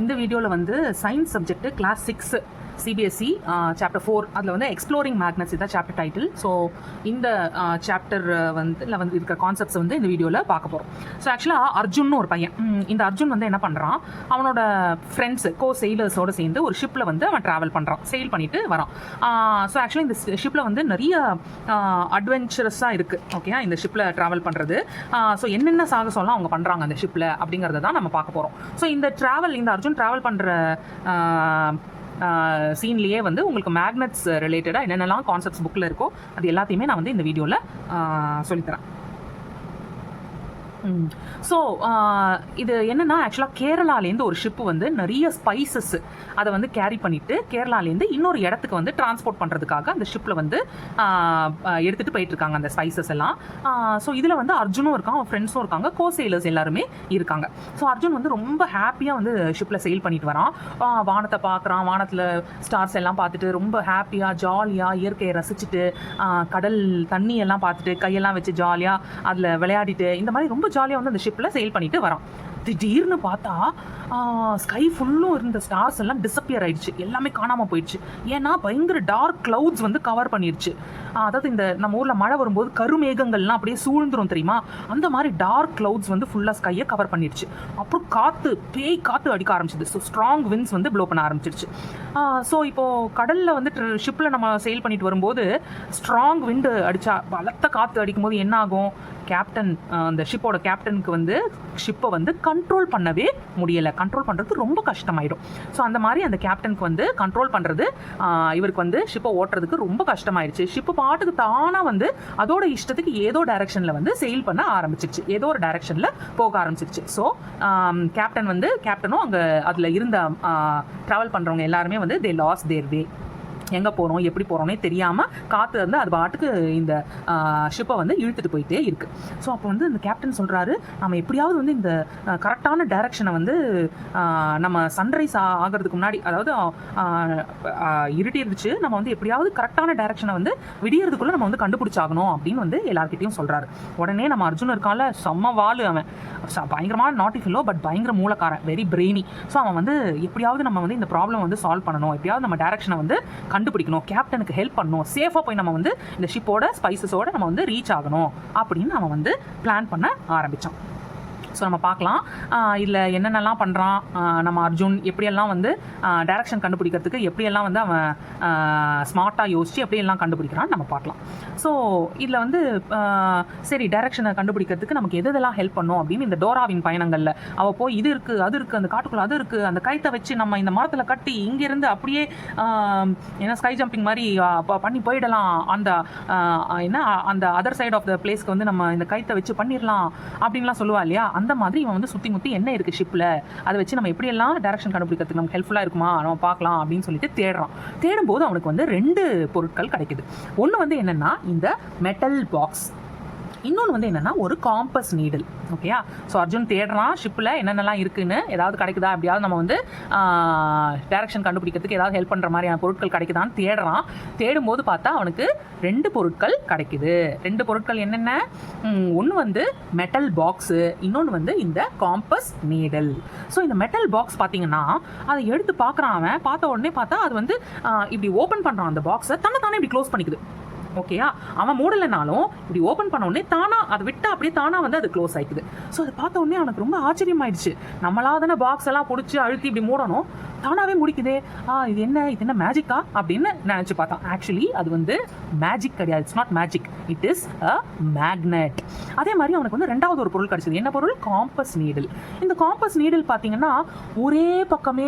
இந்த வீடியோவில் வந்து science subject class 6 CBSE chapter 4 அதில் வந்து எக்ஸ்ப்ளோரிங் மேக்னட்ஸ் இதான் சாப்டர் டைட்டில். ஸோ இந்த சாப்டர் வந்து இருக்கிற கான்செப்ட்ஸ் வந்து இந்த வீடியோவில் பார்க்க போகிறோம். ஸோ ஆக்சுவலாக அர்ஜுன்னு ஒரு பையன், இந்த அர்ஜுன் வந்து என்ன பண்ணுறான், அவனோட ஃப்ரெண்ட்ஸு செயிலர்ஸோடு சேர்ந்து ஒரு ஷிப்பில் வந்து அவன் ட்ராவல் பண்ணுறான், செயில் பண்ணிட்டு வரான். ஸோ ஆக்சுவலாக இந்த ஷிப்பில் வந்து நிறைய அட்வென்ச்சரஸாக இருக்குது. ஓகே, இந்த ஷிப்பில் ட்ராவல் பண்ணுறது. ஸோ என்னென்ன சாகசம்லாம் அவங்க பண்ணுறாங்க அந்த ஷிப்பில் அப்படிங்கிறத தான் நம்ம பார்க்க போகிறோம். ஸோ இந்த அர்ஜுன் ட்ராவல் பண்ணுற சீன்லேயே வந்து உங்களுக்கு மேக்னட்ஸ் ரிலேட்டடாக என்னென்னலாம் கான்செப்ட்ஸ் புக்கில் இருக்கோ அது எல்லாத்தையுமே நான் வந்து இந்த வீடியோவில் சொல்லித்தரேன். ஸோ இது என்னென்னா, ஆக்சுவலாக கேரளாலேருந்து ஒரு ஷிப்பு வந்து நிறைய ஸ்பைசஸ் அதை வந்து கேரி பண்ணிவிட்டு கேரளாலேருந்து இன்னொரு இடத்துக்கு வந்து டிரான்ஸ்போர்ட் பண்ணுறதுக்காக அந்த ஷிப்பில் வந்து எடுத்துகிட்டு போயிட்டுருக்காங்க அந்த ஸ்பைசஸ் எல்லாம். ஸோ இதில் வந்து அர்ஜுனும் இருக்கான், அவன் ஃப்ரெண்ட்ஸும் இருக்காங்க, கோசெயிலர்ஸ் எல்லாருமே இருக்காங்க. ஸோ அர்ஜுன் வந்து ரொம்ப ஹாப்பியாக வந்து ஷிப்பில் செயில் பண்ணிட்டு வரான். வானத்தை பார்க்குறான், வானத்தில் ஸ்டார்ஸ் எல்லாம் பார்த்துட்டு ரொம்ப ஹாப்பியாக ஜாலியாக இயற்கையை ரசிச்சுட்டு கடல் தண்ணி எல்லாம் பார்த்துட்டு கையெல்லாம் வச்சு ஜாலியாக அதில் விளையாடிட்டு இந்த மாதிரி ரொம்ப ஜாலியாக வந்து அந்த ஷிப்பில் செயில் பண்ணிட்டு வரான். திடீர்னு பார்த்தா ஸ்கை ஃபுல்லும் இருந்த ஸ்டார்ஸ் எல்லாம் டிஸப்பியர் ஆயிடுச்சு, எல்லாமே காணாமல் போயிடுச்சு. ஏன்னா பயங்கர டார்க் கிளவுட்ஸ் வந்து கவர் பண்ணிடுச்சு. அதாவது இந்த நம்ம ஊரில் மழை வரும்போது கருமேகங்கள்லாம் அப்படியே சூழ்ந்துரும் தெரியுமா, அந்த மாதிரி டார்க் கிளவுட்ஸ் வந்து ஃபுல்லாக ஸ்கையை கவர் பண்ணிடுச்சு. அப்புறம் பேய் காற்று அடிக்க ஆரம்பிச்சிது. ஸோ ஸ்ட்ராங் விண்ட்ஸ் வந்து ப்ளோ பண்ண ஆரம்பிச்சிருச்சு. ஸோ இப்போது கடலில் வந்து ஷிப்பில் நம்ம செயில் பண்ணிட்டு வரும்போது ஸ்ட்ராங் விண்டு அடித்தா, பலத்த காற்று அடிக்கும் போது என்ன ஆகும், கேப்டன் அந்த ஷிப்போட கேப்டனுக்கு வந்து ஷிப்பை வந்து கண்ட்ரோல் பண்ணவே முடியலை, கண்ட்ரோல் பண்ணுறது ரொம்ப கஷ்டமாயிடும். ஸோ அந்த மாதிரி அந்த கேப்டனுக்கு வந்து கண்ட்ரோல் பண்ணுறது இவருக்கு வந்து ஷிப்பை ஓட்டுறதுக்கு ரொம்ப கஷ்டமாயிடுச்சு. ஷிப்பு பாட்டுக்கு தானாக வந்து அதோட இஷ்டத்துக்கு ஏதோ டைரக்ஷனில் வந்து செயில் பண்ண ஆரம்பிச்சிருச்சு, ஏதோ ஒரு டைரக்ஷனில் போக ஆரம்பிச்சிருச்சு. ஸோ கேப்டனும் அங்கே அதில் இருந்த ட்ராவல் பண்ணுறவங்க எல்லாருமே வந்து தே லாஸ் தேர் வே. எங்கே போகிறோம் எப்படி போகிறோன்னே தெரியாமல் காற்று வந்து அது பாட்டுக்கு இந்த ஷிப்பை வந்து இழுத்துட்டு போயிட்டே இருக்குது. ஸோ அப்போ வந்து இந்த கேப்டன் சொல்கிறாரு, நம்ம எப்படியாவது வந்து இந்த கரெக்டான டைரக்ஷனை வந்து நம்ம சன்ரைஸ் ஆகிறதுக்கு முன்னாடி, அதாவது இருட்டிருந்துச்சு, நம்ம வந்து எப்படியாவது கரெக்டான டைரக்ஷனை வந்து விடியறதுக்குள்ளே நம்ம வந்து கண்டுபிடிச்சாகணும் அப்படின்னு வந்து எல்லார்கிட்டையும் சொல்கிறாரு. உடனே நம்ம அர்ஜுன் இருக்கால, செம்ம வாழு, அவன் பயங்கரமான நாட்டி ஃபில்லோ பட் பயங்கர மூலக்காரன், வெரி பிரெய்னி. ஸோ அவன் வந்து எப்படியாவது நம்ம வந்து இந்த ப்ராப்ளம் வந்து சால்வ் பண்ணணும், எப்படியாவது நம்ம டைரக்ஷனை வந்து கண்டுபிடிக்கணும், கேப்டனுக்கு ஹெல்ப் பண்ணணும், சேஃபாக போய் நம்ம வந்து இந்த ஷிப்போட ஸ்பைசஸோட நம்ம வந்து ரீச் ஆகணும் அப்படின்னு நம்ம வந்து பிளான் பண்ண ஆரம்பித்தோம். ஸோ நம்ம பார்க்கலாம் இதில் என்னென்னலாம் பண்ணுறான் நம்ம அர்ஜுன், எப்படியெல்லாம் வந்து டைரக்ஷன் கண்டுபிடிக்கிறதுக்கு எப்படியெல்லாம் வந்து அவன் ஸ்மார்ட்டாக யோசித்து எப்படியெல்லாம் கண்டுபிடிக்கிறான்னு நம்ம பார்க்கலாம். ஸோ இதில் வந்து சரி, டைரக்ஷனை கண்டுபிடிக்கிறதுக்கு நமக்கு எதெல்லாம் ஹெல்ப் பண்ணும் அப்படின்னு இந்த டோராவின் பயணங்களில் அவள் போய் இது இருக்குது அது இருக்குது, அந்த காட்டுக்குள்ளே அது இருக்குது, அந்த கைத்தை வச்சு நம்ம இந்த மரத்தில் கட்டி இங்கேருந்து அப்படியே ஏன்னா ஸ்கை ஜம்பிங் மாதிரி பண்ணி போயிடலாம், அந்த என்ன அந்த அதர் சைட் ஆஃப் த பிளேஸ்க்கு வந்து நம்ம இந்த கைத்தை வச்சு பண்ணிடலாம் அப்படின்லாம் சொல்லுவா இல்லையா. அந்த மாதிரி இவன் வந்து சுற்றி முற்றி என்ன இருக்குது ஷிப்பில், அதை வச்சு நம்ம எப்படியெல்லாம் டைரக்ஷன் கண்டுபிடிக்கிறதுக்கு நமக்கு ஹெல்ப்ஃபுல்லாக இருக்குமா நம்ம பார்க்கலாம் அப்படின்னு சொல்லிட்டு தேடும்போது அவனுக்கு வந்து 2 பொருட்கள் கிடைக்குது. ஒன்று வந்து என்னென்னா இந்த மெட்டல் பாக்ஸ், இன்னொன்று வந்து என்னென்னா ஒரு காம்பஸ் நீடில். ஓகேயா, ஸோ அர்ஜுன் தேடுறான் ஷிப்பில் என்னென்னலாம் இருக்குன்னு, ஏதாவது கிடைக்குதா, எப்படியாவது நம்ம வந்து டைரக்ஷன் கண்டுபிடிக்கிறதுக்கு ஏதாவது ஹெல்ப் பண்ணுற மாதிரியான பொருட்கள் கிடைக்குதான்னு தேடுறான். தேடும்போது பார்த்தா அவனுக்கு 2 பொருட்கள் கிடைக்குது. 2 பொருட்கள் என்னென்ன, ஒன்று வந்து மெட்டல் பாக்ஸு, இன்னொன்று வந்து இந்த காம்பஸ் நீடில். ஸோ இந்த மெட்டல் பாக்ஸ் பார்த்தீங்கன்னா அதை எடுத்து பார்க்குறான். அவன் பார்த்த உடனே பார்த்தா அது வந்து இப்படி ஓப்பன் பண்ணுறான், அந்த பாக்ஸை தானே இப்படி க்ளோஸ் பண்ணிக்குது. ஓகேயா, அவன் மூடலைனாலும் இப்படி ஓப்பன் பண்ண உடனே தானா அதை விட்டு அப்படியே தானா வந்து அது க்ளோஸ் ஆயிக்குது. ஸோ அதை பார்த்த உடனே அவனுக்கு ரொம்ப ஆச்சரியமாயிடுச்சு. நம்மளாதானே பாக்ஸ் எல்லாம் பிடிச்சி அழுத்தி இப்படி மூடணும், தானாகவே முடிக்குதே, இது என்ன மேஜிக்கா அப்படின்னு நினச்சி பார்த்தான். ஆக்சுவலி அது வந்து மேஜிக் கிடையாது, it's not magic, it is a magnet. அதே மாதிரி அவனுக்கு வந்து 2வது ஒரு பொருள் கிடைச்சது. என்ன பொருள், காம்பஸ் நீடில். இந்த காம்பஸ் நீடில் பார்த்தீங்கன்னா ஒரே பக்கமே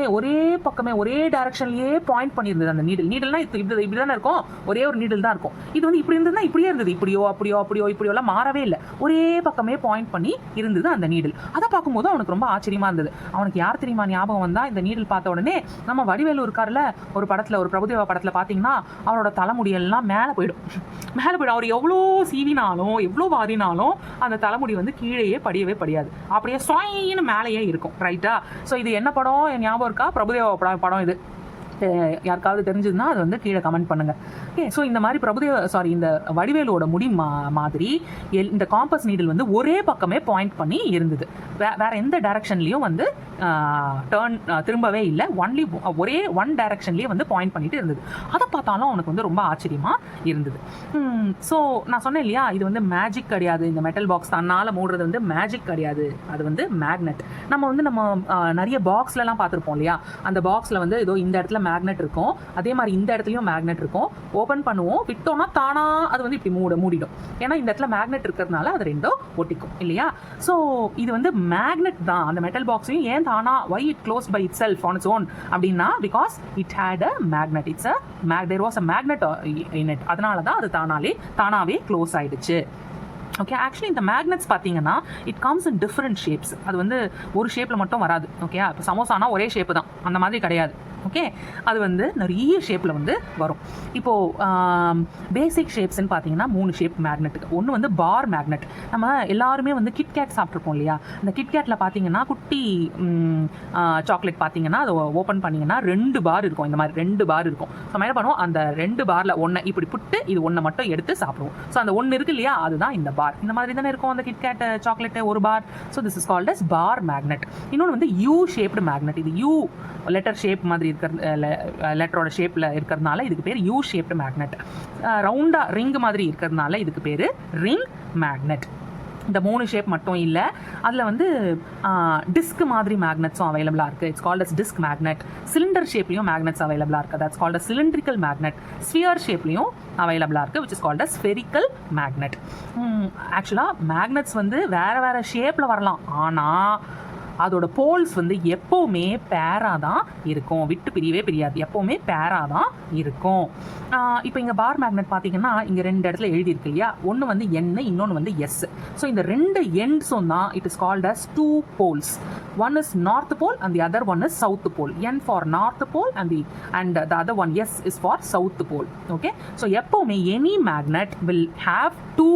ஒரே டைரக்ஷன்லேயே பாயிண்ட் பண்ணியிருந்தது. அந்த நீடில்னா இப்படி தானே இருக்கும், ஒரே ஒரு நீடில் தான் இருக்கும். இது வந்து இப்படி இருந்ததுன்னா இப்படியே இருந்தது, இப்படியோலாம் மாறவே இல்லை, ஒரே பக்கமே பாயிண்ட் பண்ணி இருந்தது அந்த நீடில். அதை பார்க்கும்போது அவனுக்கு ரொம்ப ஆச்சரியமா இருந்தது. அவனுக்கு யார் தெரியுமா ஞாபகம் வந்தா, இந்த நீடில் பார்த்த உடனே நம்ம வடிவேலு இருக்கார்ல ஒரு படத்தில், ஒரு பிரபுதேவா படத்தில் பார்த்தீங்கன்னா அவரோட தலைமுடியெல்லாம் மேலே போயிடும். அவர் எவ்வளோ சீவினாலும் எவ்வளோ வாரினாலும் அந்த தலைமுடி வந்து கீழேயே படியவே படியாது, அப்படியே சொயின்னு மேலேயே இருக்கும். ரைட்டா? ஸோ இது என்ன படம் ஞாபகம் இருக்கா? பிரபுதேவா படம் இது. யாருக்காவது தெரிஞ்சதுன்னா அது வந்து கீழே கமெண்ட் பண்ணுங்கள். ஓகே. ஸோ இந்த மாதிரி இந்த வடிவேலோட முடி மாதிரி இந்த காம்பஸ் நீடில் வந்து ஒரே பக்கமே பாயிண்ட் பண்ணி இருந்தது. வேற எந்த டைரக்ஷன்லையும் வந்து திரும்பவே இல்லை. ஒரே ஒன் டைரக்ஷன்லேயே வந்து பாயிண்ட் பண்ணிட்டு இருந்தது. அதை பார்த்தாலும் அவனுக்கு வந்து ரொம்ப ஆச்சரியமா இருந்தது. ஸோ நான் சொன்னேன் இல்லையா, இது வந்து மேஜிக் கிடையாது. இந்த மெட்டல் பாக்ஸ் தன்னால் மூடுறது வந்து மேஜிக் கிடையாது, அது வந்து மேக்னெட். நம்ம நிறைய பாக்ஸ்லலாம் பார்த்துருப்போம் இல்லையா, அந்த பாக்ஸில் வந்து ஏதோ இந்த இடத்துல மேக்னெட் இருக்கும், அதே மாதிரி இந்த இடத்துலையும் மேக்னெட் இருக்கும். ஓப்பன் பண்ணுவோம், விட்டோம்னா தானா அது வந்து இப்படி மூடிடும். ஏன்னா இந்த இடத்துல மேக்னெட் இருக்கிறதுனால அது ரெண்டும் ஒட்டிக்கும் இல்லையா. ஸோ இது வந்து மேக்னெட் தான். அந்த மெட்டல் பாக்ஸையும் ஏன் தானா why it closed by itself on its own அப்படின்னா, because it had a magnet. There was a magnet in it. அதனால தான் அது தானாவே க்ளோஸ் ஆயிடுச்சு. ஓகே. ஆக்சுவலி இந்த மேக்னெட்ஸ் பார்த்தீங்கன்னா it comes in different shapes. அது வந்து ஒரு ஷேப்பில் மட்டும் வராது. ஓகே. இப்போ சமோசானா ஒரே ஷேப்பு தான், அந்த மாதிரி கிடையாது. ஓகே. அது வந்து நிறைய ஷேப்பில் வந்து வரும். இப்போது பேசிக் ஷேப்ஸ்ன்னு பார்த்தீங்கன்னா 3 ஷேப் மேக்னெட்டுக்கு. ஒன்று வந்து பார் மேக்னெட். நம்ம எல்லாருமே வந்து கிட்கேட் சாப்பிட்ருப்போம் இல்லையா. அந்த கிட்கேட்டில் பார்த்தீங்கன்னா குட்டி சாக்லேட் பார்த்தீங்கன்னா அதை ஓப்பன் பண்ணிங்கன்னா 2 பார் இருக்கும். இந்த மாதிரி 2 பார் இருக்கும். ஸோ நம்ம என்ன பண்ணுவோம், அந்த 2 பாரில் ஒன்றை இப்படி புட்டு இது ஒன்றை மட்டும் எடுத்து சாப்பிடுவோம். ஸோ அந்த ஒன்று இருக்குது இல்லையா, அதுதான் இந்த பார். இந்த மாதிரி தானே இருக்கும் அந்த கிட்கேட் சாக்லேட்டு ஒரு bar. So this is called as bar magnet. இன்னொன்று வந்து யூ ஷேப்டு மேக்னெட். இது யூ லெட்டர் ஷேப் மாதிரி லெட்டரோட ஷேப்பில் இருக்கிறதுனால இதுக்கு பேர் யூ ஷேப்டு மேக்னெட். ரவுண்டாக ரிங் மாதிரி இருக்கிறதுனால இதுக்கு பேர் ரிங் மேக்னெட். இந்த 3 ஷேப் மட்டும் இல்லை, அதில் வந்து டிஸ்க் மாதிரி மேக்னெட்ஸும் அவைலபிளாக இருக்குது. It's called as disk magnet. Cylinder ஷேப்லையும் மேக்னெட்ஸ் அவைலபிளாக இருக்குது. That's called as cylindrical magnet. Sphere ஷேப்லையும் அவைலபிளாக இருக்குது, which is called as spherical magnet. ஆக்சுவலாக மேக்னெட்ஸ் வந்து வேறு ஷேப்பில் வரலாம், ஆனால் அதோட போல்ஸ் வந்து எப்போவுமே பேராக தான் இருக்கும், விட்டு பிரியாது, எப்போவுமே பேராக தான் இருக்கும். இப்போ இங்கே பார் மேக்னெட் பார்த்தீங்கன்னா இங்கே 2 இடத்துல எழுதியிருக்கு இல்லையா, ஒன்று வந்து என், இன்னொன்று வந்து எஸ். ஸோ இந்த 2 எண்ட்ஸும் தான் it is called as 2 poles. One is north pole and the other one is south pole. N for north pole and the other one S is for south pole. Okay. So எப்போவுமே any magnet will have 2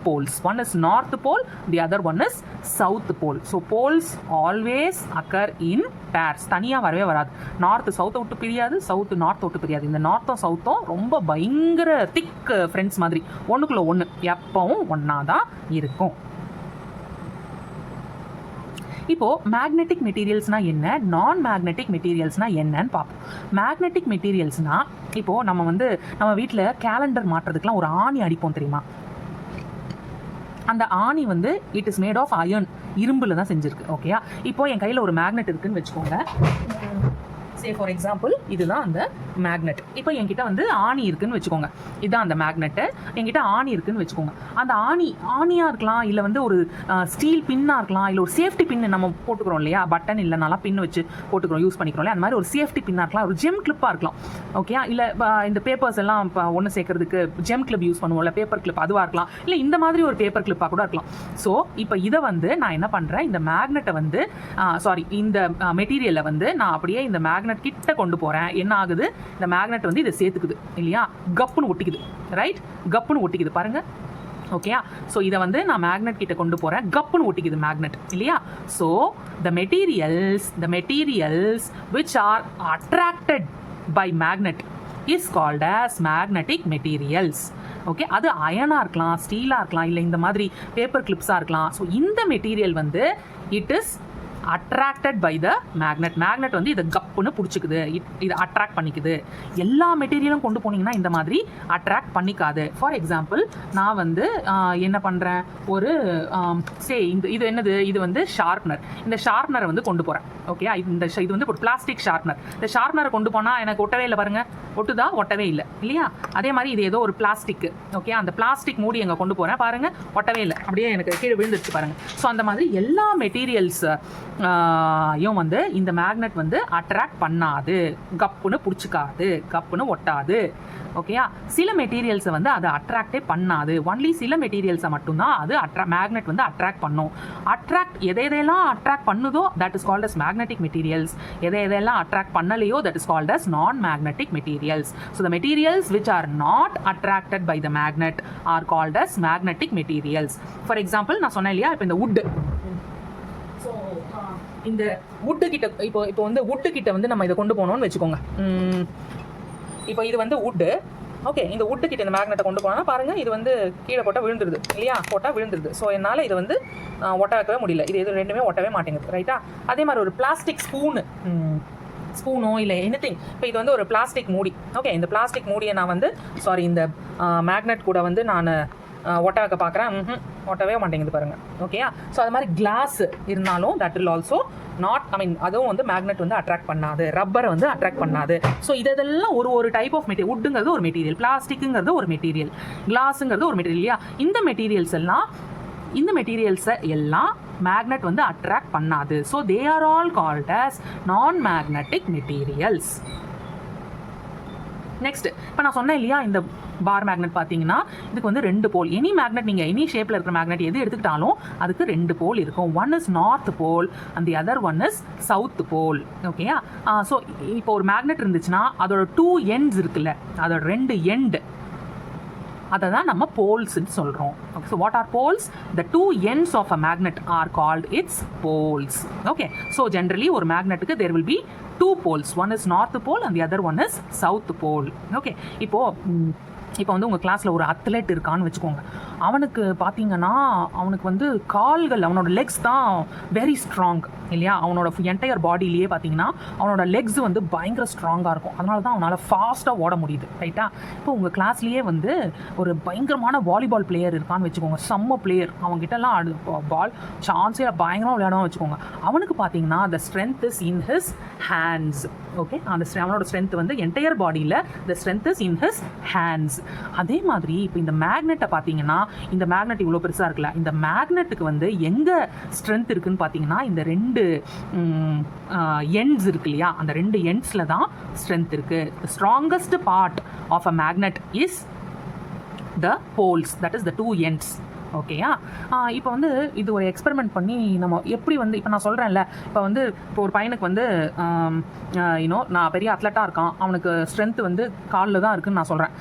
poles. One is north pole, the other one is south pole. So poles always occur in pairs. தனியாக வரவே வராது. North சவுத்தை விட்டு பிரியாது, south நார்த்தை விட்டு பிரியாது. இந்த நார்த்தும் சவுத்தும் ரொம்ப பயங்கர திக் ஃப்ரெண்ட்ஸ் மாதிரி, ஒன்றுக்குள்ள ஒன்று எப்பவும் ஒன்றா தான் இருக்கும். இப்போது மேக்னெட்டிக் மெட்டீரியல்ஸ்னால் என்ன, நான் மேக்னெட்டிக் மெட்டீரியல்ஸ்னால் என்னன்னு பார்ப்போம். மேக்னெட்டிக் மெட்டீரியல்ஸ்னால் இப்போது நம்ம வீட்டில் கேலண்டர் மாட்டுறதுக்கெலாம் ஒரு ஆணி அடிப்போம் தெரியுமா. அந்த ஆணி வந்து it is made of iron, இரும்பில் தான் செஞ்சுருக்கு. ஓகேயா. இப்போது என் கையில் ஒரு மேக்னெட் இருக்குதுன்னு வச்சுக்கோங்க. சே ஃபார் எக்ஸாம்பிள் இதுதான் அந்த மேக்னெட். இப்போ என்கிட்ட வந்து ஆணி இருக்குன்னு வச்சுக்கோங்க. இதுதான் அந்த மேக்னெட்டு. என்கிட்ட ஆணி இருக்குன்னு வச்சுக்கோங்க. அந்த ஆணியாக இருக்கலாம், இல்லை வந்து ஒரு ஸ்டீல் பின்னாக இருக்கலாம், இல்லை ஒரு சேஃப்டி பின்னு நம்ம போட்டுக்கிறோம் இல்லையா, பட்டன் இல்லைனாலாம் பின் வச்சு போட்டுக்கிறோம், யூஸ் பண்ணிக்கிறோம் இல்லையா, அந்த மாதிரி ஒரு சேஃப்டி பின்னாக இருக்கலாம், ஒரு ஜெம் கிளிப்பாக இருக்கலாம். ஓகே. இல்லை இந்த பேப்பர்ஸ் எல்லாம் இப்போ ஒன்று சேர்க்கறதுக்கு ஜெம் கிளிப் யூஸ் பண்ணுவோம்ல, பேப்பர் கிளிப், அதுவாக இருக்கலாம், இல்லை இந்த மாதிரி ஒரு பேப்பர் கிளிப்பாக கூட இருக்கலாம். ஸோ இப்போ இதை வந்து நான் என்ன பண்ணுறேன், இந்த மேக்னெட்டை வந்து இந்த மெட்டீரியலை வந்து நான் அப்படியே இந்த மேக்னெட் கிட்ட கொண்டு போகிறேன். என்ன ஆகுது, இந்த மேக்னெட் வந்து இதை சேர்த்துக்குது இல்லையா, கப்புன்னு ஒட்டிக்குது. ரைட், கப்புன்னு ஒட்டிக்குது பாருங்க. ஓகேயா. ஸோ இதை வந்து நான் மேக்னெட் கிட்ட கொண்டு போகிறேன், கப்புன்னு ஒட்டிக்குது மேக்னெட் இல்லையா. So the materials which are attracted by magnet is called as magnetic materials. Okay. அது அயனாக இருக்கலாம், ஸ்டீலாக இருக்கலாம், இல்லை இந்த மாதிரி பேப்பர் கிளிப்ஸாக இருக்கலாம். ஸோ இந்த மெட்டீரியல் வந்து it is attracted by the magnet. Magnet வந்து இதை கப்புன்னு பிடிச்சிக்குது, இதை அட்ராக்ட் பண்ணிக்குது. எல்லா மெட்டீரியலும் கொண்டு போனீங்கன்னா இந்த மாதிரி அட்ராக்ட் பண்ணிக்காது. ஃபார் எக்ஸாம்பிள் நான் வந்து என்ன பண்ணுறேன், ஒரு இது என்னது, இது வந்து ஷார்ப்னர். இந்த ஷார்ப்னரை வந்து கொண்டு போகிறேன். ஓகே. இது வந்து ஒரு பிளாஸ்டிக் ஷார்ப்னர். இந்த ஷார்ப்னரை கொண்டு போனால் எனக்கு ஒட்டவே இல்லை பாருங்கள், ஒட்டுதா, ஒட்டவே இல்லை இல்லையா. அதே மாதிரி இது ஏதோ ஒரு பிளாஸ்டிக். ஓகே. அந்த பிளாஸ்டிக் மூடி எங்கே கொண்டு போகிறேன் பாருங்கள், ஒட்டவே இல்லை, அப்படியே எனக்கு கீழே விழுந்துருச்சு பாருங்கள். ஸோ அந்த மாதிரி எல்லா மெட்டீரியல்ஸ் வந்து இந்த மேக்னெட் வந்து அட்ராக்ட் பண்ணாது, கப்புன்னு பிடிச்சிக்காது, கப்புன்னு ஒட்டாது. ஓகேயா. சில மெட்டீரியல்ஸை வந்து அதை அட்ராக்டே பண்ணாது. ஒன்லி சில மெட்டீரியல்ஸை மட்டும்தான் அது மேக்னெட் வந்து அட்ராக்ட் பண்ணும். எதையெல்லாம் அட்ராக்ட் பண்ணுதோ that is called as magnetic materials. எதையெல்லாம் அட்ராக்ட் பண்ணலையோ that is called as non magnetic materials. So the materials which are not attracted by the magnet are called as magnetic materials. For example நான் சொன்னேன் இல்லையா, இப்போ இந்த would, இந்த wood கிட்ட இப்போ வந்து வுட்டு கிட்ட வந்து நம்ம இதை கொண்டு போனோம்னு வச்சுக்கோங்க. இப்போ இது வந்து வுட்டு, ஓகே, இந்த வுட்டு கிட்ட இந்த மேக்னெட்டை கொண்டு போனால் பாருங்கள், இது வந்து கீழே போட்டால் விழுந்துருது இல்லையா, போட்டால் விழுந்துருது. ஸோ என்னால் இது வந்து ஒட்ட வைக்கவே முடியல, இது எது ரெண்டுமே ஒட்டவே மாட்டேங்குது, ரைட்டா? அதே மாதிரி ஒரு பிளாஸ்டிக் ஸ்பூனோ இல்லை எனிதிங். இப்போ இது வந்து ஒரு பிளாஸ்டிக் மூடி. ஓகே, இந்த பிளாஸ்டிக் மூடியை நான் வந்து இந்த மேக்னெட் கூட வந்து நான் ஒட்ட வைக்க பார்க்குறேன், ஒட்டவே மாட்டேங்குது பாருங்கள். ஓகேயா? ஸோ அது மாதிரி கிளாஸ் இருந்தாலும் தட் வில் ஆல்சோ நாட், அதுவும் வந்து மேக்னெட் வந்து அட்ராக்ட் பண்ணாது, ரப்பரை வந்து அட்ராக்ட் பண்ணாது. ஸோ இதெல்லாம் ஒரு டைப் ஆஃப் மெட்டீரியல். வுட்டுங்கிறது ஒரு மெட்டீரியல், பிளாஸ்டிக்குங்கிறது ஒரு மெட்டீரியல், கிளாஸுங்கிறது ஒரு மெட்டீரியல் இல்லையா? இந்த மெட்டீரியல்ஸை எல்லாம் மேக்னெட் வந்து அட்ராக்ட் பண்ணாது. So they are all called as நான் மேக்னெட்டிக் மெட்டீரியல்ஸ். நெக்ஸ்ட், இப்போ நான் சொன்னேன் இல்லையா, இந்த பார் மேக்னெட் பார்த்தீங்கன்னா இதுக்கு வந்து 2 போல். எனி மேக்னெட், நீங்கள் எனி ஷேப்பில் இருக்கிற மேக்னெட் எது எடுத்துக்கிட்டாலும் அதுக்கு 2 போல் இருக்கும். One is north pole and the other one is south pole. ஓகேயா? ஸோ இப்போ ஒரு மேக்னெட் இருந்துச்சுன்னா அதோட 2 ends இருக்குல்ல, அதோட 2 end, அதை தான் நம்ம போல்ஸ்ன்னு சொல்கிறோம். Okay, so what are poles? The 2 ends of a magnet are called its poles. Okay, so generally ஒரு மேக்னெட்டுக்கு there will be 2 poles. One is north pole and the other one is south pole. Okay, இப்போ வந்து உங்கள் கிளாஸில் ஒரு athlete இருக்கான்னு வச்சுக்கோங்க. அவனுக்கு பார்த்தீங்கன்னா அவனுக்கு வந்து கால்கள், அவனோட லெக்ஸ் தான் வெரி ஸ்ட்ராங் இல்லையா? அவனோட என்டையர் பாடியிலேயே பார்த்தீங்கன்னா அவனோட லெக்ஸ் வந்து பயங்கர ஸ்ட்ராங்காக இருக்கும். அதனால தான் அவனால் ஃபாஸ்ட்டாக ஓட முடியுது, ரைட்டா? இப்போ உங்கள் கிளாஸ்லேயே வந்து ஒரு பயங்கரமான வாலிபால் பிளேயர் இருக்கான்னு வச்சுக்கோங்க, செம்ம பிளேயர், அவங்ககிட்டலாம் பால் சான்ஸே பயங்கரமாக விளையாடுவான்னு வச்சுக்கோங்க. அவனுக்கு பார்த்தீங்கன்னா the strength is in his hands. Okay, அவனோட ஸ்ட்ரென்த் வந்து என்டையர் பாடியில் the strength is in his hands. அதே மாதிரி இப்போ இந்த மேக்னெட்டை பார்த்தீங்கன்னா, இந்த மேக்னெட் இவ்வளோ பெருசாக இருக்குல்ல, இந்த மேக்னெட்டுக்கு வந்து எங்கே ஸ்ட்ரென்த் இருக்குன்னு பார்த்தீங்கன்னா இந்த 2 எண்ட்ஸ் இருக்கு இல்லையா, அந்த 2 எண்ட்ஸில் தான் ஸ்ட்ரென்த் இருக்குது. The strongest part of a magnet is the poles, that is the 2 ends. ஓகேயா? இப்போ வந்து இது ஒரு எக்ஸ்பெரிமெண்ட் பண்ணி நம்ம எப்படி வந்து, இப்போ நான் சொல்கிறேன்ல, இப்போ ஒரு பையனுக்கு வந்து நான் பெரிய அத்லட்டாக இருக்கான், அவனுக்கு ஸ்ட்ரென்த் வந்து காலில் தான் இருக்குன்னு நான் சொல்கிறேன்.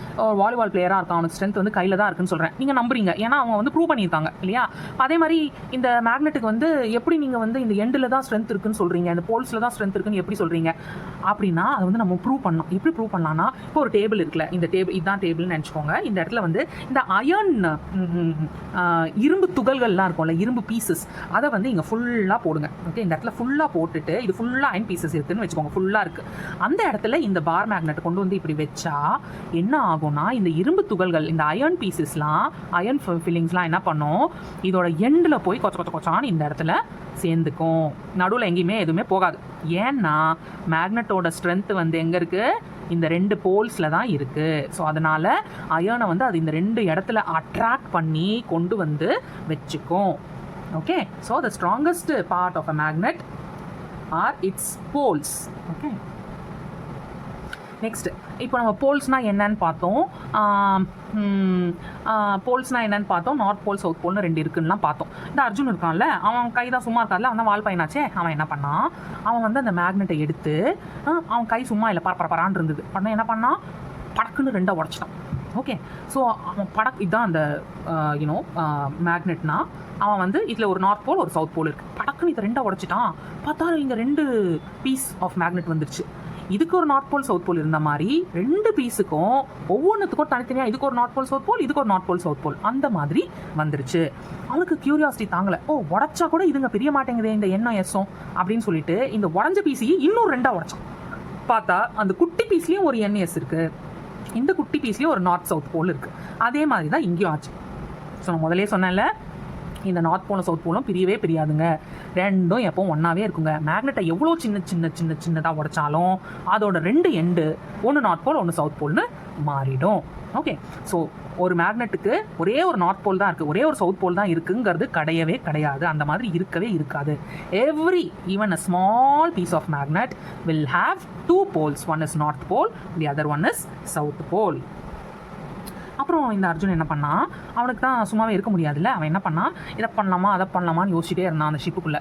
வாலிபால் பிளேயராக இருக்கான், அவனுக்கு ஸ்ட்ரென்த் வந்து கையில் தான் இருக்குன்னு சொல்கிறேன். நீங்கள் நம்புறீங்க, ஏன்னா அவங்க வந்து ப்ரூவ் பண்ணியிருக்காங்க இல்லையா? அதே மாதிரி இந்த மேக்னெட்டுக்கு வந்து எப்படி நீங்கள் வந்து இந்த எண்டில் தான் ஸ்ட்ரென்த் இருக்குன்னு சொல்கிறீங்க, இந்த போல்ஸில் தான் ஸ்ட்ரென்த் இருக்குன்னு எப்படி சொல்கிறீங்க அப்படின்னா, அதை வந்து நம்ம ப்ரூவ் பண்ணலாம். எப்படி ப்ரூவ் பண்ணலாம்னா, இப்போ ஒரு டேபிள் இருக்குல்ல, இந்த டேபிள் இதுதான் டேபிள்னு நினச்சிக்கோங்க. இந்த இடத்துல வந்து இந்த அயர்ன் இரும்பு துகள்கள்லாம் இருக்கும்ல, இரும்பு பீசஸ், அதை வந்து இங்கே ஃபுல்லாக போடுங்க. ஓகே, இந்த இடத்துல ஃபுல்லாக போட்டுட்டு, இது ஃபுல்லாக அயன் பீசஸ் இருக்குன்னு வச்சுக்கோங்க, ஃபுல்லாக இருக்குது. அந்த இடத்துல இந்த பார் மேக்னெட் கொண்டு வந்து இப்படி வச்சா என்ன ஆகும்னா, இந்த இரும்பு துகள்கள், இந்த அயர்ன் பீசஸ்லாம், அயர்ன் ஃபில்லிங்ஸ்லாம் என்ன பண்ணும், இதோட எண்டில் போய் கொச்சான்னு இந்த இடத்துல சேர்ந்துக்கும். நடுவில் எங்கேயுமே எதுவுமே போகாது. ஏன்னா மேக்னெட்டோட ஸ்ட்ரென்த் வந்து எங்கே இருக்குது, இந்த 2 போல்ஸில் தான் இருக்குது. ஸோ அதனால் அயர்னை வந்து அது இந்த 2 இடத்துல அட்ராக்ட் பண்ணி கொண்டு வந்து வச்சுக்கும். Okay, so the strongest part of a magnet are its poles. Okay, next, இப்போ நம்ம போல்ஸ்னால் என்னன்னு பார்த்தோம். போல்ஸ்னால் என்னன்னு பார்த்தோம். நார்த் போல், சவுத் போல்னு 2 இருக்குன்னுலாம் பார்த்தோம். இந்த அர்ஜுன் இருக்கான்ல, அவன் கை தான் சும்மா இருக்காதுல, அவன் தான் வால் பையனாச்சே. அவன் என்ன பண்ணான், அவன் வந்து அந்த மேக்னெட்டை எடுத்து, அவன் கை சும்மா இல்லை, பரப்பரான்னு இருந்தது. என்ன பண்ணான், படக்குன்னு 2 உடச்சிட்டான். ஓகே, ஸோ அவன் இதுதான் அந்த மேக்னெட்னா, அவன் வந்து இதில் ஒரு நார்த் போல் ஒரு சவுத் போல் இருக்குது. படக்குன்னு இதை 2 உடச்சிட்டான். பார்த்தா இங்கே 2 பீஸ் ஆஃப் மேக்னெட் வந்துருச்சு. இதுக்கு ஒரு நார்த் போல் சவுத் போல் இருந்த மாதிரி 2 பீஸுக்கும் ஒவ்வொன்றுத்துக்கும் தனித்தனியாக, இதுக்கு ஒரு நார்த் போல் சவுத் போல், இதுக்கு ஒரு நார்த் போல் சவுத் போல், அந்த மாதிரி வந்துருச்சு. அவனுக்கு கியூரியாசிட்டி தாங்கலை. உடச்சா கூட இதுங்க பிரிய மாட்டேங்குது இந்த எண்ணம் எஸ்ஸும் அப்படின்னு சொல்லிட்டு இந்த உடஞ்ச பீஸையும் இன்னும் 2 உடச்சான். பார்த்தா அந்த குட்டி பீஸ்லேயும் ஒரு என்எஸ் இருக்குது, இந்த குட்டி பீஸ்லேயும் ஒரு நார்த் சவுத் போல் இருக்குது. அதே மாதிரி தான் இங்கேயும் ஆச்சு. ஸோ நான் முதலே சொன்னேன்ல, இந்த நார்த் போலும் சவுத் போலும் பிரியவே பிரியாதுங்க, 2ம் எப்பவும் ஒன்றாவே இருக்குங்க. மேக்னெட்டை எவ்வளோ சின்னதாக உடைச்சாலும் அதோட 2 எண்டு, ஒன்று நார்த் போல் ஒன்று சவுத் போல்னு மாறிடும். ஓகே, ஸோ ஒரு மேக்னெட்டுக்கு ஒரே ஒரு நார்த் போல் தான் இருக்குது, ஒரே ஒரு சவுத் போல் தான் இருக்குங்கிறது கிடையாது. அந்த மாதிரி இருக்கவே இருக்காது. Even a small piece of magnet will have 2 poles. One is north pole, the other one is south pole. அப்புறம் இந்த அர்ஜுன் என்ன பண்ணான், அவனுக்கு தான் சும்மாவே இருக்க முடியாதுல்ல, அவன் என்ன பண்ணான், இதை பண்ணலாமா அதை பண்ணலாமான்னு யோசிச்சுட்டே இருந்தான் அந்த ஷிப்புக்குள்ளே.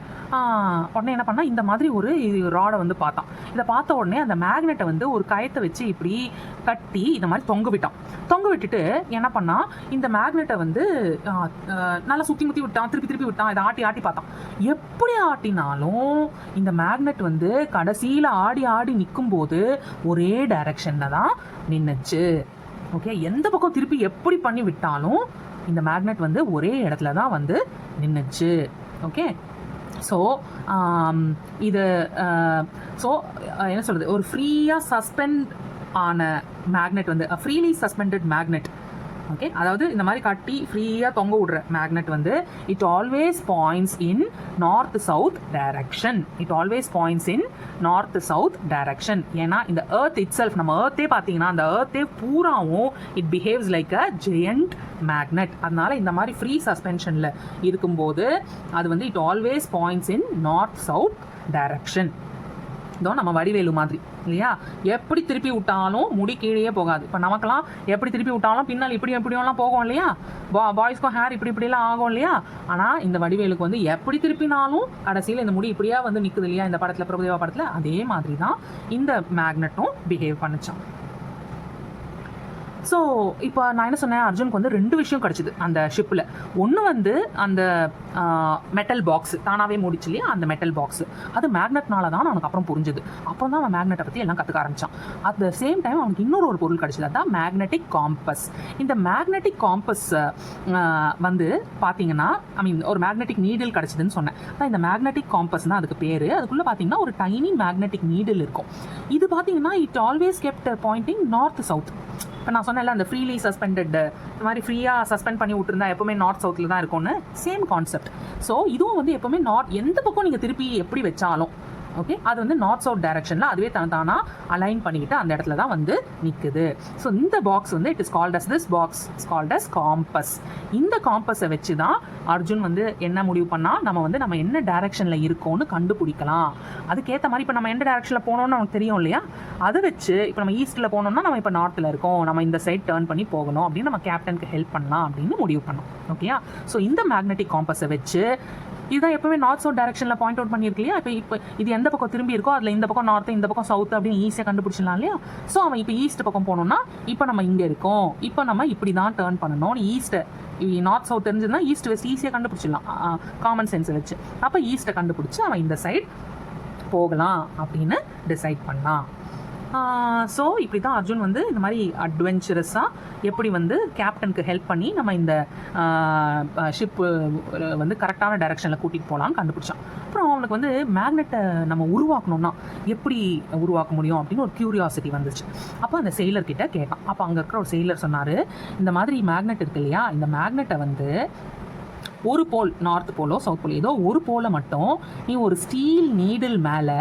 உடனே என்ன பண்ணால், இந்த மாதிரி ஒரு ராடை வந்து பார்த்தான். இதை பார்த்த உடனே அந்த மேக்னெட்டை வந்து ஒரு கயத்தை வச்சு இப்படி கட்டி இந்த மாதிரி தொங்க விட்டுட்டு என்ன பண்ணால், இந்த மேக்னெட்டை வந்து நல்லா சுற்றி விட்டான், திருப்பி விட்டான். இதை ஆட்டி பார்த்தான். எப்படி ஆட்டினாலும் இந்த மேக்னெட் வந்து கடைசியில் ஆடி நிற்கும்போது ஒரே டைரக்ஷனில் தான் நின்றுச்சு. ஓகே, எந்த பக்கம் திருப்பி எப்படி பண்ணி விட்டாலும் இந்த மேக்னெட் வந்து ஒரே இடத்துல தான் வந்து நின்றுச்சு. ஓகே, ஸோ இது ஸோ என்ன சொல்கிறது, ஒரு ஃப்ரீயாக சஸ்பெண்ட் ஆன மேக்னெட் வந்து ஃப்ரீலி சஸ்பெண்டட் மேக்னெட். ஓகே, அதாவது இந்த மாதிரி கட்டி ஃப்ரீயாக தொங்க விடுற மேக்னெட் வந்து it always points in north south direction. It always points in north south direction. ஏன்னா இந்த எர்த் இட் செல்ஃப், நம்ம எர்த்தே பார்த்தீங்கன்னா அந்த எர்த்தே பூராவும் it behaves like a giant magnet. அதனால இந்த மாதிரி ஃப்ரீ சஸ்பென்ஷனில் இருக்கும்போது அது வந்து it always points in north south direction. இதோ நம்ம வடிவேலு மாதிரி இல்லையா, எப்படி திருப்பி விட்டாலும் முடி கீழே போகாது. இப்போ நமக்கெல்லாம் எப்படி திருப்பி விட்டாலும் பின்னால் இப்படி எப்படியெல்லாம் போகும் இல்லையா, பாய்ஸ்க்கும் ஹேர் இப்படிலாம் ஆகும் இல்லையா. ஆனால் இந்த வடிவேலுக்கு வந்து எப்படி திருப்பினாலும் கடைசியில் இந்த முடி இப்படியா வந்து நிற்குது இல்லையா, இந்த படத்தில் பிரபுதேவா படத்தில் அதே மாதிரி தான் இந்த மேக்னெட்டும் பிஹேவ் பண்ணிச்சான். ஸோ இப்போ நான் என்ன சொன்னேன், அர்ஜுனுக்கு வந்து 2 விஷயம் கிடச்சிது அந்த ஷிப்பில். ஒன்று வந்து அந்த மெட்டல் பாக்ஸு தானாகவே மூடிச்சு இல்லையா, அந்த மெட்டல் பாக்ஸு அது மேக்னெட்னால தான் அவனுக்கு அப்புறம் புரிஞ்சுது. அப்புறம் தான் அவன் மேக்னெட்டை பற்றி எல்லாம் கற்றுக்க ஆரம்பித்தான். அட் த சேம் டைம் அவனுக்கு இன்னொரு பொருள் கிடச்சிது, அதுதான் மேக்னெட்டிக் காம்பஸ். இந்த மேக்னெட்டிக் காம்பஸ் வந்து பார்த்தீங்கன்னா ஒரு மேக்னெட்டிக் நீடில் கிடச்சிதுன்னு சொன்னேன். அதான் இந்த மேக்னெட்டிக் காம்பஸ் தான் அதுக்கு பேர். அதுக்குள்ளே பார்த்தீங்கன்னா ஒரு டைனி மேக்னெட்டிக் நீடில் இருக்கும். இது பார்த்தீங்கன்னா it always kept pointing north south. இப்போ நான் சொன்னேன்ல அந்த ஃப்ரீலி சஸ்பெண்டட், இந்த மாதிரி ஃப்ரீயாக சஸ்பெண்ட் பண்ணி விட்டுருந்தா எப்போவுமே நார்த் சவுத்தில் தான் இருக்கும்னு, சேம் கான்செப்ட். ஸோ இதுவும் வந்து எப்போவுமே எந்த பக்கம் நீங்கள் திருப்பி எப்படி வச்சாலும் ஓகே, அது வந்து நார்த் சவுத் டைரக்ஷனில் அதுவே தானா அலைன் பண்ணிக்கிட்டு அந்த இடத்துல தான் வந்து நிற்குது. ஸோ இந்த பாக்ஸ் வந்து it is called as this box is called as compass. இந்த காம்பஸை வச்சு தான் அர்ஜுன் வந்து என்ன முடிவு பண்ணால் நம்ம என்ன டைரக்ஷனில் இருக்கோன்னு கண்டுபிடிக்கலாம். அதுக்கேற்ற மாதிரி இப்போ நம்ம எந்த டைரக்ஷனில் போனோம்னு நமக்கு தெரியும் இல்லையா, அதை வச்சு இப்போ நம்ம ஈஸ்ட்டில் போனோம்னா நம்ம இப்போ நார்த்தில் இருக்கோம், நம்ம இந்த சைட் டேர்ன் பண்ணி போகணும் அப்படின்னு நம்ம கேப்டனுக்கு ஹெல்ப் பண்ணலாம் அப்படின்னு முடிவு பண்ணோம். ஓகேயா, ஸோ இந்த மேக்னெட்டிக் காம்பஸை வச்சு இதுதான் எப்பவுமே நார்த் சவுத் டைரக்ஷனில் பாயிண்ட் அவுட் பண்ணியிருக்கு இல்லையா. இப்போ இது எந்த பக்கம் திரும்பி இருக்கோ அதில் இந்த பக்கம் நார்த்து இந்த பக்கம் சவுத் அப்படின்னு ஈஸியாக கண்டுபிடிச்சிடலாம் இல்லையா. ஸோ அவன் இப்போ ஈஸ்ட் பக்கம் போனோம்னா இப்போ நம்ம இங்கே இருக்கோம், இப்போ நம்ம இப்படி தான் டேர்ன் பண்ணணும். ஈஸ்ட்டை நார்த் சவுத் தெரிஞ்சதுன்னா ஈஸ்ட் வெஸ்ட் ஈஸியாக கண்டுபிடிச்சிடலாம் காமன் சென்ஸை வச்சு. அப்போ ஈஸ்ட்டை கண்டுபிடிச்சி அவன் இந்த சைட் போகலாம் அப்படின்னு டிசைட் பண்ணலாம். ஸோ இப்படி தான் அர்ஜுன் வந்து இந்த மாதிரி அட்வென்ச்சரஸாக எப்படி வந்து கேப்டனுக்கு ஹெல்ப் பண்ணி நம்ம இந்த ஷிப்பு வந்து கரெக்டான டைரெக்ஷனில் கூட்டிகிட்டு போகலான்னு கண்டுபிடிச்சான். அப்புறம் அவனுக்கு வந்து மேக்னெட்டை நம்ம உருவாக்கணும்னா எப்படி உருவாக்க முடியும் அப்படின்னு ஒரு க்யூரியாசிட்டி வந்துச்சு. அப்போ அந்த செயிலர்கிட்ட கேட்டான். அப்போ அங்கே இருக்கிற ஒரு செயிலர் சொன்னார், இந்த மாதிரி மேக்னெட் இருக்கு இல்லையா, இந்த மேக்னெட்டை வந்து ஒரு போல் நார்த் போலோ சவுத் போலோ ஏதோ ஒரு போலை மட்டும் நீ ஒரு ஸ்டீல் நீடில் மேலே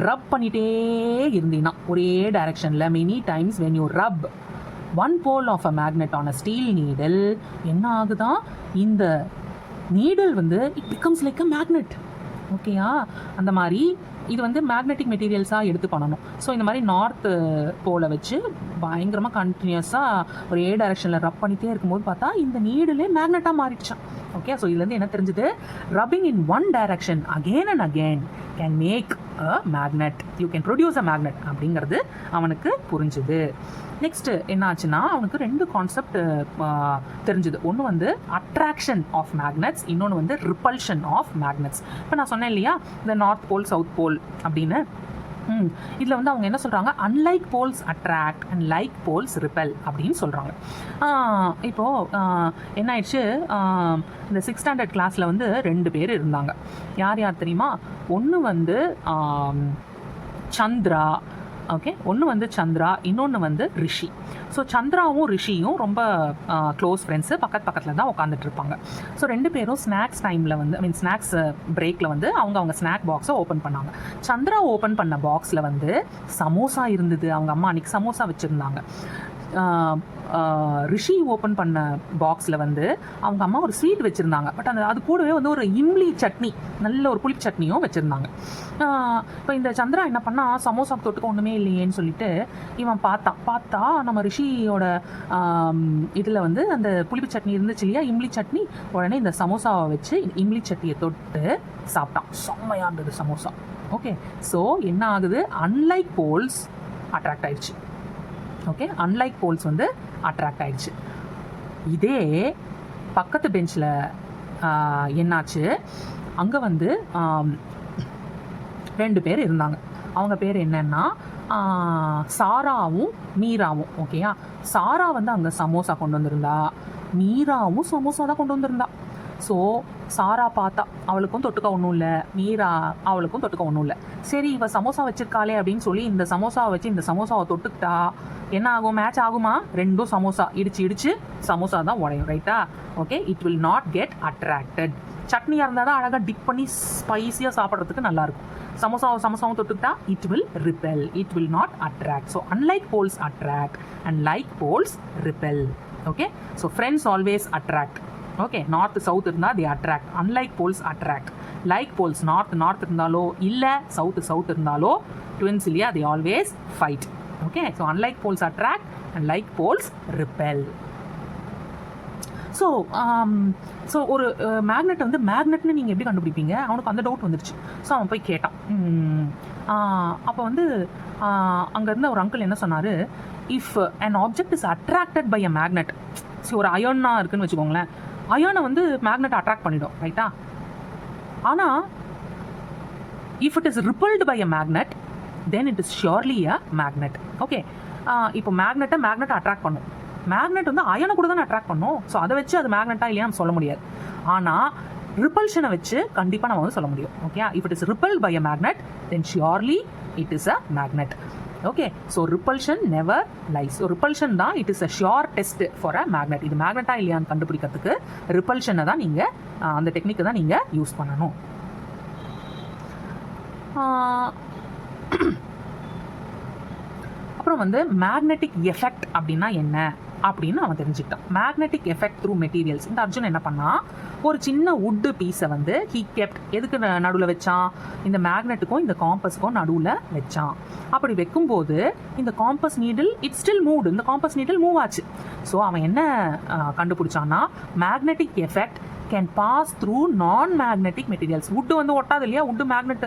ரப் பண்ணிகிட்டே இருந்தீங்கன்னா ஒரே டைரக்ஷனில் many times when you rub one pole of a magnet on a steel needle என்ன ஆகுதான், இந்த நீடில் வந்து it becomes like a magnet. ஓகேயா, அந்த மாதிரி இது வந்து மேக்னெட்டிக் மெட்டீரியல்ஸாக எடுத்து பண்ணணும். ஸோ இந்த மாதிரி நார்த்து போலை வச்சு பயங்கரமாக கண்டினியூஸாக ஒரே டைரக்ஷனில் ரப் பண்ணிகிட்டே இருக்கும்போது பார்த்தா இந்த நீடிலே மேக்னெட்டாக மாறிடுச்சான். ஓகே, ஸோ இதுலேருந்து என்ன தெரிஞ்சுது, rubbing in one direction again and again can make a magnet, you can produce a magnet அப்படிங்கிறது அவனுக்கு புரிஞ்சுது. நெக்ஸ்ட்டு என்ன ஆச்சுன்னா அவனுக்கு 2 கான்செப்ட் தெரிஞ்சுது. ஒன்று வந்து அட்ராக்ஷன் ஆஃப் மேக்னெட்ஸ், இன்னொன்று வந்து ரிப்பல்ஷன் ஆஃப் மேக்னெட்ஸ். இப்போ நான் சொன்னேன் இல்லையா இந்த நார்த் போல் சவுத் போல் அப்படின்னு, இதில் வந்து அவங்க என்ன சொல்கிறாங்க, unlike poles attract and like poles repel அப்படின்னு சொல்கிறாங்க. இப்போது என்ன ஆயிடுச்சு, இந்த 6th ஸ்டாண்டர்ட் கிளாஸில் வந்து 2 பேர் இருந்தாங்க. யார் யார் தெரியுமா, ஒன்று வந்து சந்திரா, ஓகே, ஒன்று வந்து சந்திரா, இன்னொன்று வந்து ரிஷி. ஸோ சந்திராவும் ரிஷியும் ரொம்ப க்ளோஸ் ஃப்ரெண்ட்ஸு, பக்கத்தில் தான் உட்காந்துட்டு இருப்பாங்க. ஸோ 2 பேரும் ஸ்நாக்ஸ் டைமில் வந்து ஸ்நாக்ஸ் பிரேக்கில் வந்து அவங்க ஸ்நாக் பாக்ஸை ஓப்பன் பண்ணாங்க. சந்திரா ஓப்பன் பண்ண பாக்ஸில் வந்து சமோசா இருந்தது. அவங்க அம்மா அன்றைக்கி சமோசா வச்சுருந்தாங்க. ரிஷி ஓப்பன் பண்ண பாக்ஸில் வந்து அவங்க அம்மா ஒரு ஸ்வீட் வச்சுருந்தாங்க. பட் அது கூடவே வந்து ஒரு இம்லி சட்னி, நல்ல ஒரு புளிப்பு சட்னியும் வச்சுருந்தாங்க. இப்போ இந்த சந்திரா என்ன பண்ணால், சமோசா தொட்டுக்க ஒன்றுமே இல்லையேன்னு சொல்லிட்டு இவன் பார்த்தா நம்ம ரிஷியோட இதில் வந்து அந்த புளிப்பு சட்னி இருந்துச்சு இல்லையா, இம்லி சட்னி. உடனே இந்த சமோசாவை வச்சு இம்லி சட்னியை தொட்டு சாப்பிட்டான். செம்மையாக இருந்தது சமோசா. ஓகே, ஸோ என்ன ஆகுது, அன்லைக் போல்ஸ் அட்ராக்ட் ஆயிடுச்சு. ஓகே, அன்லைக் போல்ஸ் வந்து அட்ராக்ட் ஆயிடுச்சு. இதே பக்கத்து பெஞ்சில் என்னாச்சு, அங்கே வந்து 2 பேர் இருந்தாங்க. அவங்க பேர் என்னன்னா சாராவும் மீராவும். ஓகேயா, சாரா வந்து அங்கே சமோசா கொண்டு வந்திருந்தா, மீராவும் சமோசா தான் கொண்டு வந்திருந்தா. ஸோ சாரா பார்த்தா அவளுக்கும் தொட்டுக்க ஒன்றும் இல்லை, மீரா அவளுக்கும் தொட்டுக்க ஒன்றும் இல்லை. சரி இவள் சமோசா வச்சிருக்காளே அப்படின்னு சொல்லி இந்த சமோசாவை வச்சு இந்த சமோசாவை தொட்டுக்கிட்டா என்ன ஆகும்? மேட்ச் ஆகுமா? ரெண்டும் சமோசா இடிச்சு சமோசா தான் உடையும். ரைட்டா? Okay, it will not get attracted. சட்னியாக இருந்தால் தான் அழகாக டிப் பண்ணி ஸ்பைஸியாக சாப்பிட்றதுக்கு நல்லாயிருக்கும். சமோசாவும் தொட்டுக்கிட்டா it will repel, it will not attract. So unlike poles attract and like poles repel. Okay, so friends always attract. Okay, north south இருந்தால் they attract. Unlike poles attract. Like poles north இருந்தாலோ இல்லை south இருந்தாலோ twins இல்லையா, they always fight. Okay, so unlike poles attract and like poles repel. So ஒரு magnet வந்து மேக்னெட்னு நீங்கள் எப்படி கண்டுபிடிப்பீங்க? அவனுக்கு அந்த டவுட் வந்துருச்சு. ஸோ அவன் போய் கேட்டான். அப்போ வந்து அங்கே இருந்த ஒரு அங்கிள் என்ன சொன்னார், if an object is attracted by a magnet. So ஒரு அயன்னா இருக்குன்னு வச்சுக்கோங்களேன், அயனை வந்து மேக்னெட் அட்ராக்ட் பண்ணிடும். ரைட்டா? ஆனால் if it is repelled by a magnet then it is surely a magnet. Okay, இப்போ மேக்னெட்டை அட்ராக்ட் பண்ணும். மேக்னெட் வந்து அயனை கூட தான் அட்ராக்ட் பண்ணும். ஸோ அதை வச்சு அது மேக்னெட்டாக இல்லையா நம்ம சொல்ல முடியாது. ஆனால் ரிப்பல்ஷனை வச்சு கண்டிப்பாக நம்ம வந்து சொல்ல முடியும். Okay, if it is repelled by a magnet then surely it is a magnet. Okay, so repulsion never lies. So repulsion தான் it is a sure test for a magnet. இது மேக்னெட்டா இல்லையான்னு கண்டுபிடிக்கிறதுக்கு ரிப்பல்ஷனை தான் நீங்கள் அந்த டெக்னிக்கை தான் நீங்கள் யூஸ் பண்ணணும். அப்புறம் வந்து மேக்னெட்டிக் எஃபெக்ட் அப்படின்னா என்ன அப்படின்னு அவன் தெரிஞ்சுக்கிட்டான். Magnetic effect through materials. இந்த அர்ஜுன் என்ன பண்ணா, ஒரு சின்ன வுட்டு பீஸை வந்து ஹீ கெப்ட் எதுக்கு நடுவில் வச்சான்? இந்த மேக்னெட்டுக்கும் இந்த காம்பஸுக்கும் நடுவில் வச்சான். அப்படி வைக்கும்போது இந்த compass needle it still moved. இந்த காம்பஸ் நீடில் மூவ் ஆச்சு. ஸோ அவன் என்ன கண்டுபிடிச்சான்னா, magnetic effect can pass through non magnetic materials. Wood வந்து ஒட்டாது இல்லையா, வுட்டு மேக்னெட்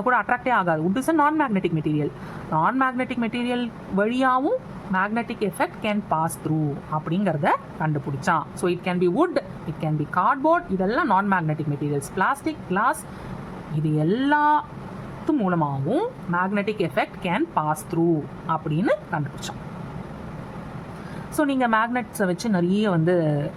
கூட அட்ராக்டே ஆகாது. Would is a non magnetic material. Non magnetic material வழியாகவும் magnetic effect can pass through அப்படிங்கிறத கண்டுபிடிச்சான். So it can be wood, it can be cardboard, இதெல்லாம் non magnetic materials. Plastic, glass, இது எல்லாத்து மூலமாகவும் magnetic effect can pass through அப்படின்னு கண்டுபிடிச்சான். So நீங்கள் மேக்னெட்ஸை வச்சு நிறைய வந்து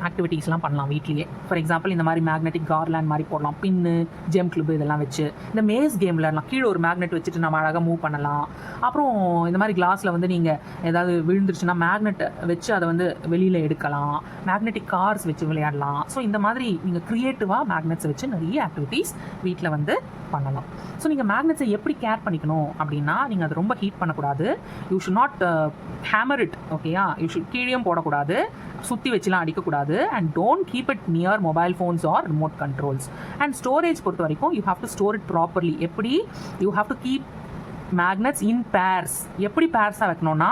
ஆக்டிவிட்டீஸ்லாம் பண்ணலாம் வீட்லேயே. ஃபார் எக்ஸாம்பிள் இந்த மாதிரி மேக்னெட்டிக் கார்லேண்ட் மாதிரி போடலாம், பின்னு, ஜெம் கிளிப் இதெல்லாம் வச்சு. இந்த மேஸ் கேம்லலாம் கீழே ஒரு மேக்னெட் வச்சுட்டு நம்ம அழகாக மூவ் பண்ணலாம். அப்புறம் இந்த மாதிரி கிளாஸில் வந்து நீங்கள் ஏதாவது விழுந்துருச்சுன்னா மேக்னெட்டை வச்சு அதை வந்து வெளியில் எடுக்கலாம். மேக்னெட்டிக் கார்ஸ் வச்சு விளையாடலாம். ஸோ இந்த மாதிரி நீங்கள் க்ரியேட்டிவாக மேக்னெட்ஸை வச்சு நிறைய ஆக்டிவிட்டீஸ் வீட்டில் வந்து பண்ணலாம். ஸோ நீங்கள் மேக்னெட்ஸை எப்படி கேர் பண்ணிக்கணும் அப்படின்னா, நீங்கள் அதை ரொம்ப ஹீட் பண்ணக்கூடாது. You should not hammer it. ஓகேயா, யூ ஷுட் கீழேயும் போடக்கூடாது, சுற்றி வச்சுலாம் அடிக்கக்கூடாது. And don't keep it near mobile phones or remote controls. And storage பொறுத்த வரைக்கும் you have to store it properly. எப்படி? You have to keep magnets in pairs. எப்படி பேர்ஸாக வைக்கணும்னா,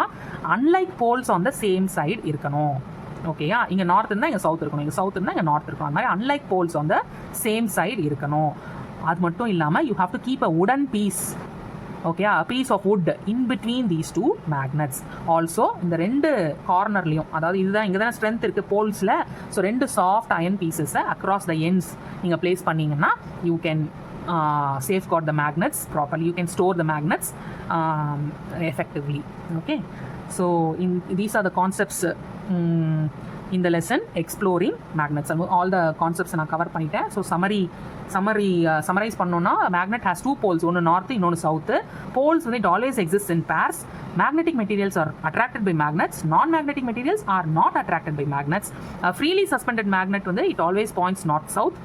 unlike poles on the same side இருக்கணும். ஓகேயா, இங்கே north இருந்தால் இங்கே சவுத் இருக்கணும், இங்கே சவுத் இருந்தால் இங்கே நார்த் இருக்கணும். அந்த மாதிரி unlike poles on the same side இருக்கணும். அது மட்டும் இல்லாமல் you have to keep a wooden piece. Okay, a piece of wood in between these two magnets. Also இந்த ரெண்டு கார்னர்லையும், அதாவது இதுதான் இங்கே தான் ஸ்ட்ரென்த் இருக்குது போல்ஸில். ஸோ ரெண்டு சாஃப்ட் அயன் பீசஸை அக்ராஸ் த எண்ட்ஸ் நீங்கள் பிளேஸ் பண்ணிங்கன்னா you can safeguard the magnets properly. You can store the magnets effectively. Okay, so these are the concepts in the lesson exploring magnets. All the concepts நான் cover பண்ணிட்டேன். So summarise பண்ணோன்னா, magnet has two poles, ஒன்று north இன்னொன்று south. poles வந்து it always exists in pairs. Magnetic materials are attracted by magnets. Non-magnetic materials are not attracted by magnets. A freely suspended magnet வந்து it always points north-south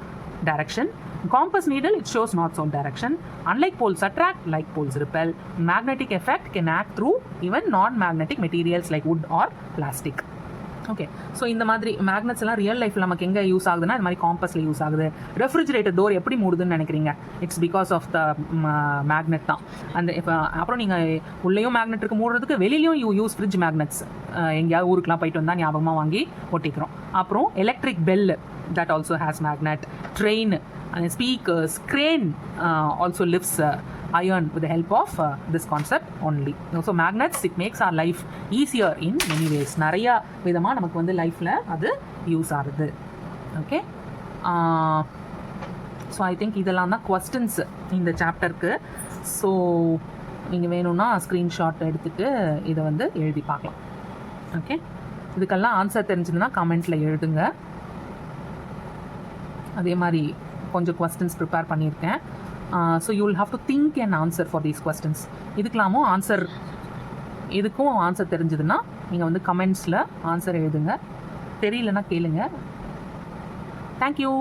direction. Compass needle, it shows north-south direction. Unlike poles attract, like poles repel. Magnetic effect can act through even non-magnetic materials like wood or plastic. Okay, so இந்த மாதிரி magnets எல்லாம் real லைஃப்பில் நமக்கு எங்கே use ஆகுதுன்னா, இந்த மாதிரி காம்பஸில் யூஸ் ஆகுது. ரெஃப்ரிஜிரேட்டர் டோர் எப்படி மூடுதுன்னு நினைக்கிறீங்க? It's because of the magnet தான். அந்த இப்போ அப்புறம் நீங்கள் உள்ளேயும் மேக்னெட் இருக்கு மூடுறதுக்கு, வெளியிலையும் யூஸ் ஃப்ரிட்ஜ் மேக்னெட்ஸ். எங்கேயாவது ஊருக்குலாம் போயிட்டு வந்தால் ஞாபகமாக வாங்கி ஒட்டிக்கிறோம். அப்புறம் electric bell, that also has magnet. Train, speakers, crane also lifts iron with the help of this concept only. So magnets, it makes our life easier in many ways. நிறைய விதமாக நமக்கு வந்து லைஃப்பில் அது யூஸ் ஆகுது. ஓகே, ஸோ ஐ திங்க் இதெல்லாம் தான் questions இந்த சாப்டருக்கு. ஸோ நீங்கள் வேணும்னா ஸ்க்ரீன்ஷாட் எடுத்துகிட்டு இதை வந்து எழுதி பார்க்கலாம். ஓகே, இதுக்கெல்லாம் ஆன்சர் தெரிஞ்சதுன்னா கமெண்ட்டில் எழுதுங்க. அதே மாதிரி கொஞ்சம் கொஸ்டின்ஸ் ப்ரிப்பேர் பண்ணியிருக்கேன். So you will have to think and answer for these questions. இதுக்கும் ஆன்சர் தெரிஞ்சதுன்னா நீங்கள் வந்து கமெண்ட்ஸில் ஆன்சர் எழுதுங்க. தெரியலன்னா கேளுங்க. தேங்க்யூ.